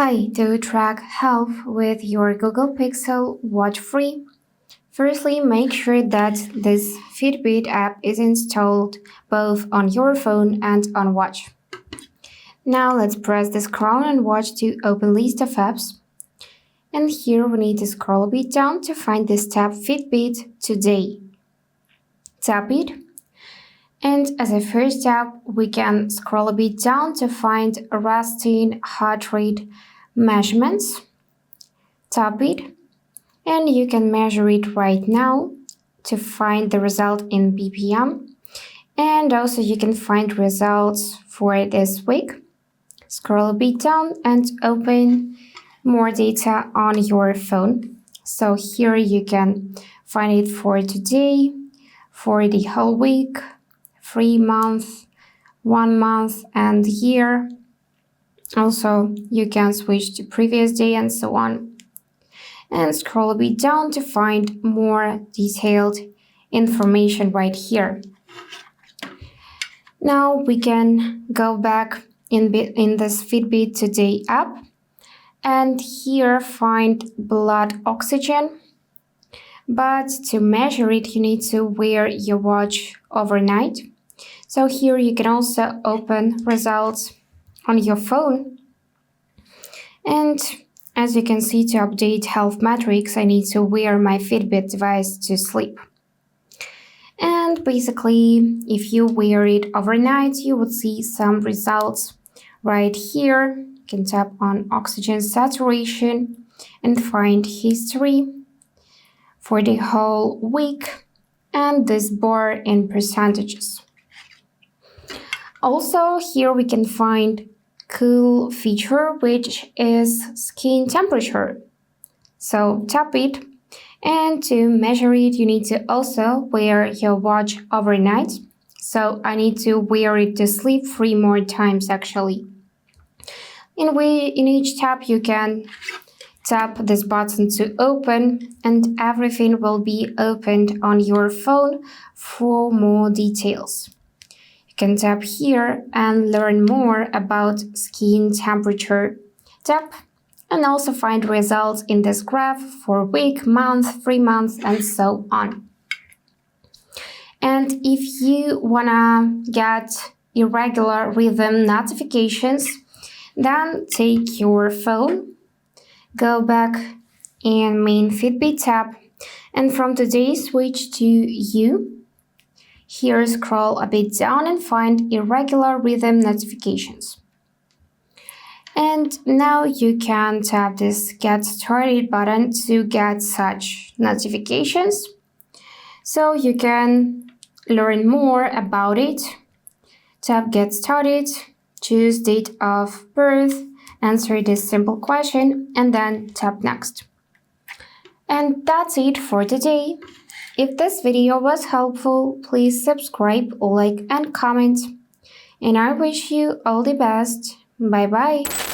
Hi, to track health with your Google Pixel Watch Free, firstly make sure that this Fitbit app is installed both on your phone and on watch. Now let's press the scroll on watch to open list of apps. And here we need to scroll a bit down to find this tab Fitbit Today. Tap it. And as a first step, we can scroll a bit down to find resting heart rate measurements. Tap it, and you can measure it right now to find the result in BPM. And also you can find results for this week. Scroll a bit down and open more data on your phone. So here you can find it for today, for the whole week, 3 months, 1 month, and year. Also, you can switch to previous day and so on. And scroll a bit down to find more detailed information right here. Now we can go back in this Fitbit Today app and here find blood oxygen. But to measure it, you need to wear your watch overnight. So here you can also open results on your phone. And as you can see, to update health metrics, I need to wear my Fitbit device to sleep. And basically, if you wear it overnight, you would see some results right here. You can tap on oxygen saturation and find history for the whole week and this bar in percentages. Also, here we can find cool feature, which is skin temperature. So tap it, and to measure it, you need to also wear your watch overnight. So I need to wear it to sleep 3 more times actually. In each tap, you can tap this button to open, and everything will be opened on your phone for more details. You can tap here and learn more about skin temperature. Tap and also find results in this graph for week, month, 3 months, and so on. And if you wanna get irregular rhythm notifications, then take your phone, go back in main Fitbit tab, and from today switch to you. Here scroll a bit down and find irregular rhythm notifications. And now you can tap this Get Started button to get such notifications. So you can learn more about it. Tap Get Started, choose date of birth, answer this simple question, and then tap Next. And that's it for today. If this video was helpful, please subscribe, like, and comment. And I wish you all the best. Bye bye.